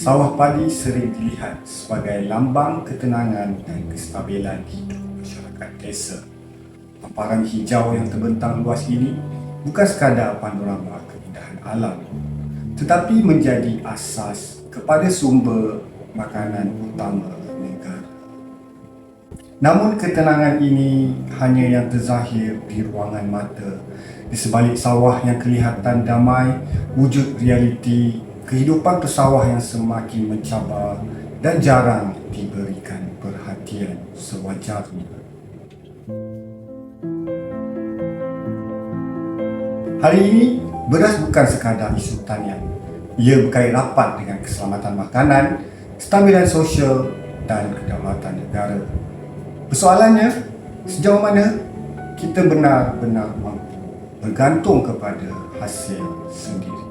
Sawah padi sering dilihat sebagai lambang ketenangan dan kestabilan hidup masyarakat desa. Hamparan hijau yang terbentang luas ini bukan sekadar panorama keindahan alam, tetapi menjadi asas kepada sumber makanan utama negara. Namun ketenangan ini hanya yang terzahir di ruangan mata. Di sebalik sawah yang kelihatan damai, wujud realiti kehidupan pesawah yang semakin mencabar dan jarang diberikan perhatian sewajarnya. Hari ini, beras bukan sekadar isu tanian. Ia berkait rapat dengan keselamatan makanan, kestabilan sosial dan kedaulatan negara. Persoalannya, sejauh mana kita benar-benar mampu bergantung kepada hasil sendiri.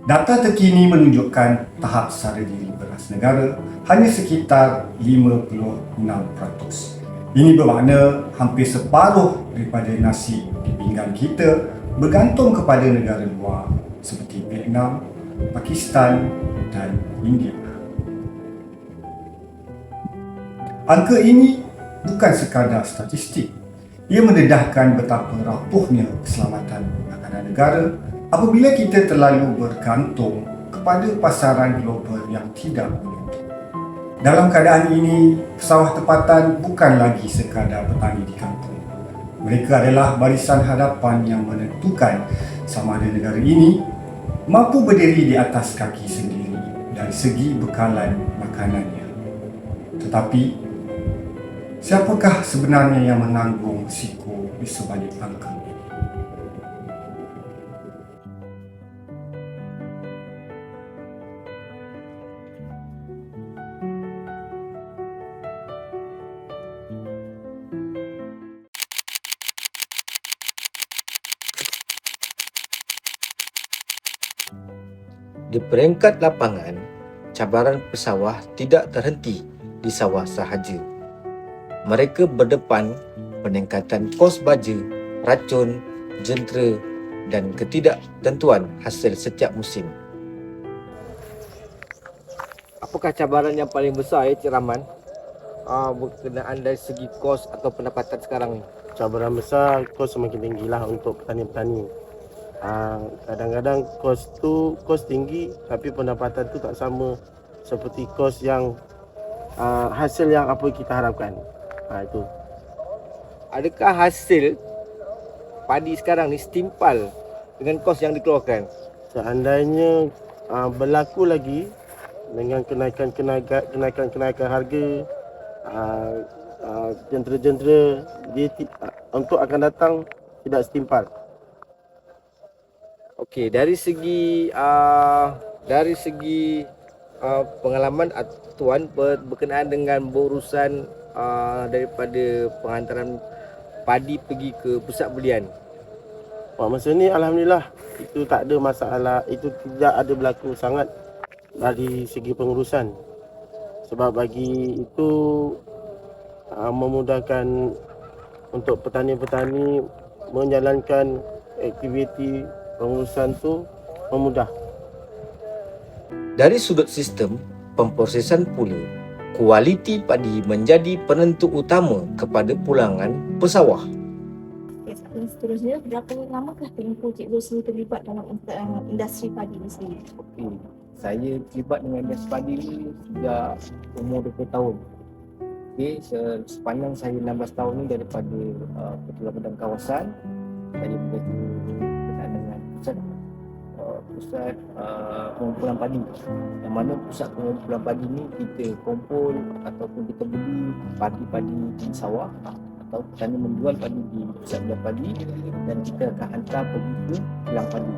Data terkini menunjukkan tahap sara diri beras negara hanya sekitar 56%. Ini bermakna hampir separuh daripada nasi di pinggan kita bergantung kepada negara luar seperti Vietnam, Pakistan dan India. Angka ini bukan sekadar statistik. Ia mendedahkan betapa rapuhnya keselamatan makanan negara apabila kita terlalu bergantung kepada pasaran global yang tidak menentu. Dalam keadaan ini, pesawah tempatan bukan lagi sekadar petani di kampung. Mereka adalah barisan hadapan yang menentukan sama ada negara ini mampu berdiri di atas kaki sendiri dari segi bekalan makanannya. Tetapi, siapakah sebenarnya yang menanggung risiko di sebalik angka ini? Di peringkat lapangan, cabaran pesawah tidak terhenti di sawah sahaja. Mereka berdepan peningkatan kos baja, racun, jentera dan ketidaktentuan hasil setiap musim. Apakah cabaran yang paling besar Cik Rahman berkenaan dari segi kos atau pendapatan sekarang ni? Cabaran besar, kos semakin tinggilah untuk petani-petani. Kadang-kadang kos tinggi tapi pendapatan tu tak sama seperti kos yang hasil yang apa kita harapkan. Itu. Adakah hasil padi sekarang ni setimpal dengan kos yang dikeluarkan? Seandainya berlaku lagi dengan kenaikan harga jentera-jentera untuk akan datang tidak setimpal. Okey, dari segi pengalaman Tuan berkenaan dengan berurusan daripada pengantaran padi pergi ke pusat belian. Masa ni alhamdulillah itu tak ada masalah, itu tidak ada berlaku sangat dari segi pengurusan. Sebab bagi itu memudahkan untuk petani-petani menjalankan aktiviti pengurusan tu memudah. Dari sudut sistem pemprosesan pula, kualiti padi menjadi penentu utama kepada pulangan pesawah. Seterusnya, berapa lamakah tempoh Cik Zul sendiri terlibat dalam industri padi ini sendiri? Okey, saya terlibat dengan industri padi ni sejak umur 20 tahun. Okey, sepanjang saya 16 tahun ni daripada Ketua Badan Kawasan, saya menjadi berkenaan dengan pusat pengumpulan padi. Yang mana pusat pengumpulan padi ni kita kumpul ataupun kita beli padi-padi di sawah atau petani menjual padi di pusat belah padi dan kita akan hantar pergi ke kilang padi.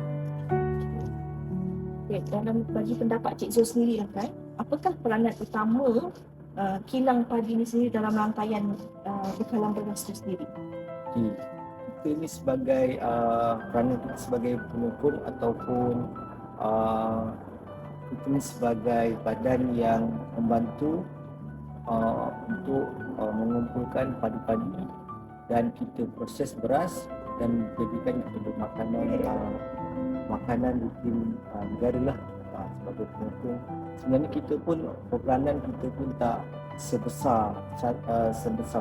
Okay, dalam bagi pendapat Cik Zul sendiri kan, apakah peranan utama kilang padi ini sendiri dalam rangkaian bekalan beras itu sendiri? Okay. Kita ni sebagai peranan kita sebagai pengukur ataupun kita ni sebagai badan yang membantu untuk mengumpulkan padi-padi dan kita proses beras dan jadikan itu makanan rutin negara lah sebagai pengukur sebenarnya kita pun peranan kita pun tak sebesar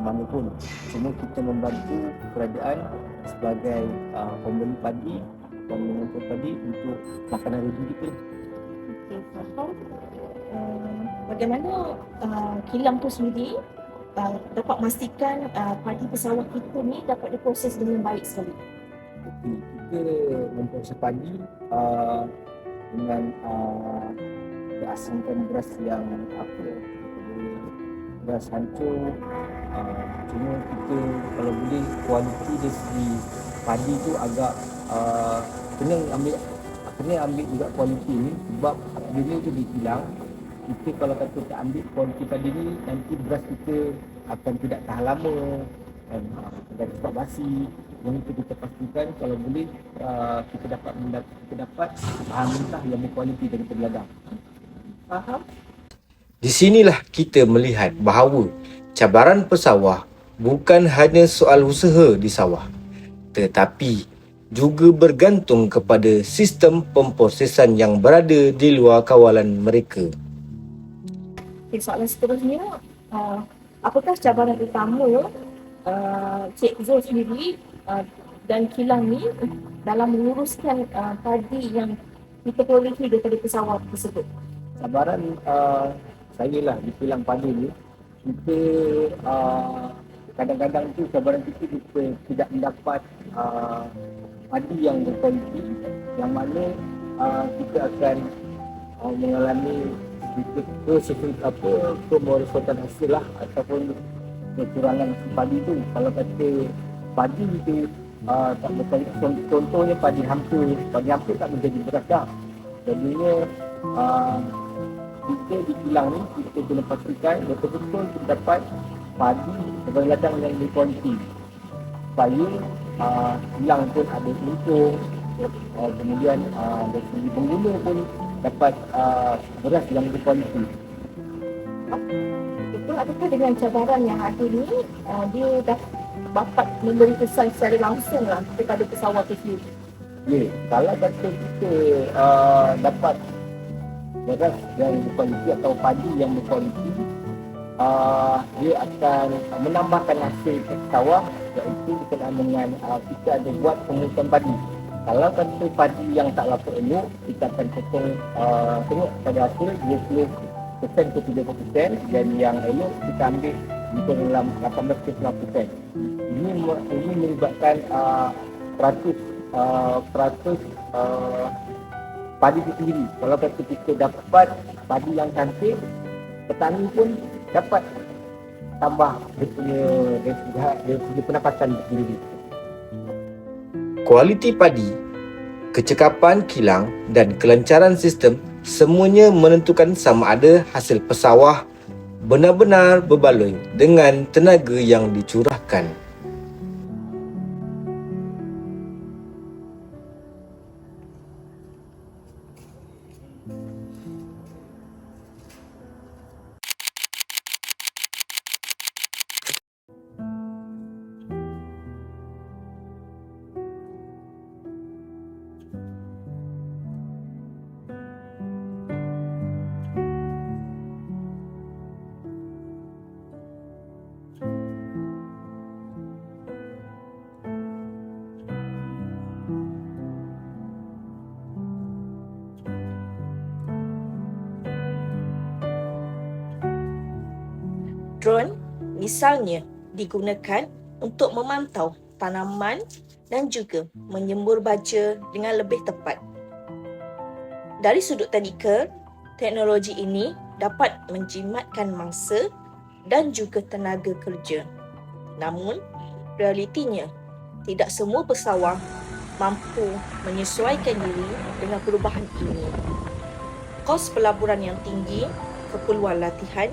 mana pun. Cuma kita membantu kerajaan sebagai pembeli padi dan mengumpul padi untuk makanan rejim kita. Okey, faham. Bagaimana kilang tu sendiri dapat memastikan padi pesawat kita ni dapat diproses dengan baik sekali? Okey, kita memproses padi dengan kita asingkan beras yang beras hancur. Cuma kita kalau boleh kualiti dari segi padi tu agak kena ambil juga kualiti ni, sebab bila tu dikilang, kita kalau kata tak ambil kualiti padi ni, nanti beras kita akan tidak tahan lama dan cepat basi. Yang itu kita pastikan kalau boleh kita dapat bahan mentah yang berkualiti daripada ladang. Faham? Di sinilah kita melihat bahawa cabaran pesawah bukan hanya soal usaha di sawah, tetapi juga bergantung kepada sistem pemprosesan yang berada di luar kawalan mereka. Okay, soalan seterusnya, apakah cabaran utama Cik Zul sendiri dan kilang ni dalam menguruskan padi yang kita perolehi daripada pesawat tersebut? Cabaran saya lah di kilang padi ni, kita kadang-kadang tu cabaran kita tidak mendapat padi yang berkualiti, yang mana kita akan mengalami kemerosotan hasil lah, ataupun kekurangan padi tu. Kalau kata padi tu tak berkualiti, contohnya padi hampir tak menjadi beras dah. Jadinya kita di kilang ni kita kena pastikan betul-betul kita dapat padi daripada ladang yang berkualiti, supaya kilang pun ada untung, kemudian dari segi pengguna pun dapat beras yang berkualiti. Itu adakah dengan cabaran yang ada ni dia dapat memberi kesan secara langsung lah kepada pesawat itu sendiri? Ya, kalau kata kita dapat beras yang berkualiti atau padi yang berkualiti, dia akan menambahkan hasil ke sawah, iaitu berkenaan dengan kita ada buat pemungutan padi. Kalau kata padi yang tak lapuk elok, kita akan tengok pada hasil 20% ke 30%, dan yang elok kita ambil untuk dalam 18 ke 9%. Ini melibatkan peratus padi itu sendiri. Kalau kata kita dapat padi yang cantik, petani pun dapat tambah dia punya pendapatan sendiri. Kualiti padi, kecekapan kilang dan kelancaran sistem semuanya menentukan sama ada hasil pesawah benar-benar berbaloi dengan tenaga yang dicurahkan. Drone misalnya digunakan untuk memantau tanaman dan juga menyembur baja dengan lebih tepat. Dari sudut teknikal, teknologi ini dapat menjimatkan masa dan juga tenaga kerja. Namun, realitinya tidak semua pesawat mampu menyesuaikan diri dengan perubahan ini. Kos pelaburan yang tinggi, keperluan latihan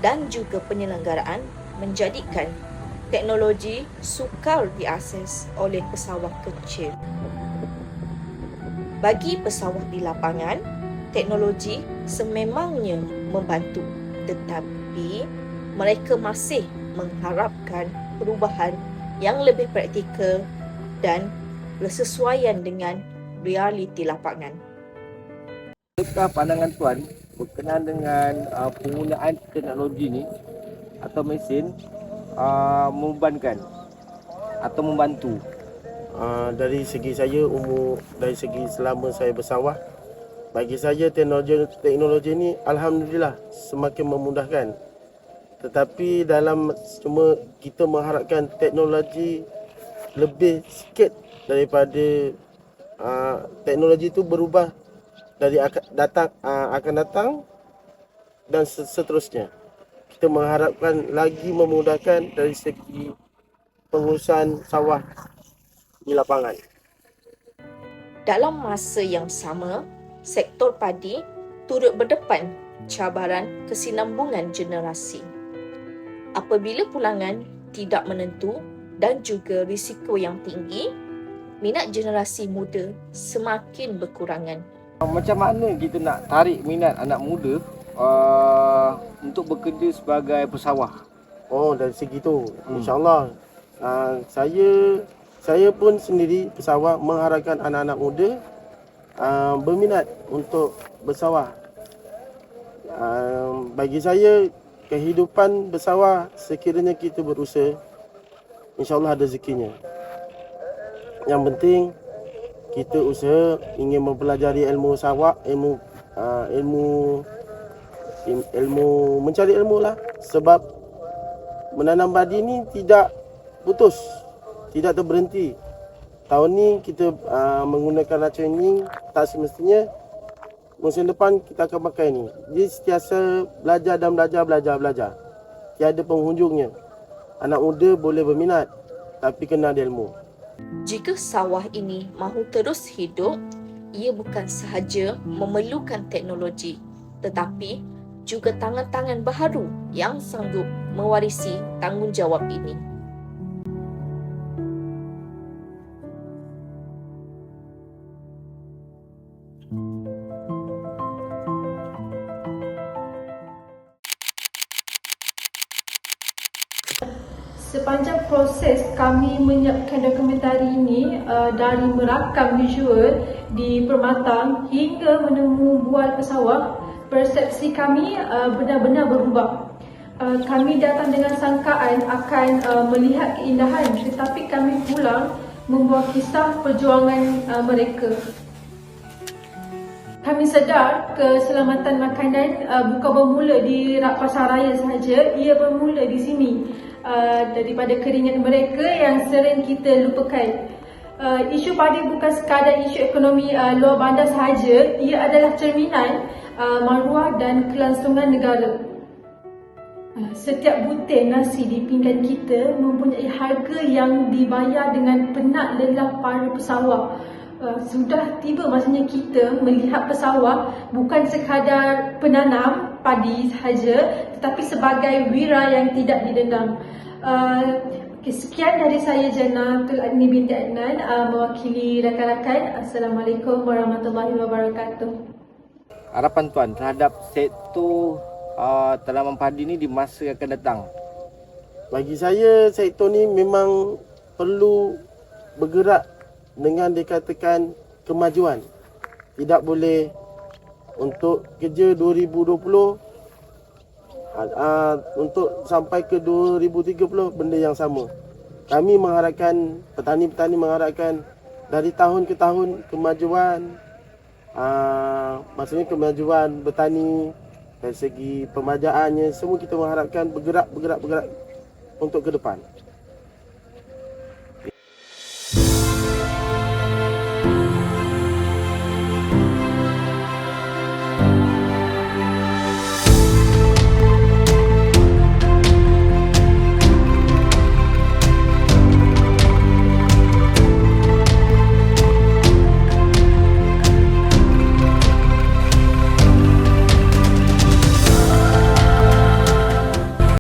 dan juga penyelenggaraan menjadikan teknologi sukar diakses oleh pesawat kecil. Bagi pesawat di lapangan, teknologi sememangnya membantu, tetapi mereka masih mengharapkan perubahan yang lebih praktikal dan bersesuaian dengan realiti lapangan. Adakah pandangan tuan berkenaan dengan penggunaan teknologi ni atau mesin membebankan atau membantu? Dari segi saya dari segi selama saya bersawah, bagi saya teknologi ni alhamdulillah semakin memudahkan. Tetapi cuma kita mengharapkan teknologi lebih sikit daripada teknologi itu berubah dari akan datang dan seterusnya. Kita mengharapkan lagi memudahkan dari segi pengurusan sawah di lapangan. Dalam masa yang sama, sektor padi turut berdepan cabaran kesinambungan generasi. Apabila pulangan tidak menentu dan juga risiko yang tinggi, minat generasi muda semakin berkurangan. Macam mana kita nak tarik minat anak muda untuk bekerja sebagai pesawah? Dari segi tu, insyaAllah saya pun sendiri pesawah mengharapkan anak-anak muda berminat untuk bersawah. Bagi saya, kehidupan bersawah sekiranya kita berusaha, insyaAllah ada rezekinya. Yang penting kita usaha ingin mempelajari ilmu sawah, ilmu mencari ilmu lah. Sebab menanam padi ni tidak putus, tidak terberhenti. Tahun ni kita menggunakan racun ini, tak semestinya musim depan kita akan pakai ni. Dia sentiasa belajar dan belajar. Tiada penghujungnya. Anak muda boleh berminat, tapi kena ada ilmu. Jika sawah ini mahu terus hidup, ia bukan sahaja memerlukan teknologi, tetapi juga tangan-tangan baharu yang sanggup mewarisi tanggungjawab ini. Sepanjang proses kami menyiapkan dokumentari ini, dari merakam visual di permatang hingga menemu bual pesawah, persepsi kami benar-benar berubah. Kami datang dengan sangkaan akan melihat keindahan, tetapi kami pulang membawa kisah perjuangan mereka. Kami sedar keselamatan makanan bukan bermula di pasaraya sahaja, ia bermula di sini. Daripada keringat mereka yang sering kita lupakan. Isu padi bukan sekadar isu ekonomi luar bandar sahaja, ia adalah cerminan maruah dan kelangsungan negara. Setiap butir nasi di pinggan kita mempunyai harga yang dibayar dengan penat lelah para pesawah. Sudah tiba masanya kita melihat pesawah bukan sekadar penanam padi sahaja, tetapi sebagai wira yang tidak didendam. Sekian dari saya, Jannah Adni binti Adnan, mewakili rakan-rakan. Assalamualaikum warahmatullahi wabarakatuh. Harapan Tuan terhadap sektor tanaman padi ni di masa yang akan datang? Bagi saya, sektor ni memang perlu bergerak dengan dikatakan kemajuan. Tidak boleh untuk kerja 2020 untuk sampai ke 2030 benda yang sama. Kami mengharapkan, petani-petani mengharapkan dari tahun ke tahun kemajuan, maksudnya kemajuan bertani dari segi pemajaannya, semua kita mengharapkan bergerak untuk ke depan.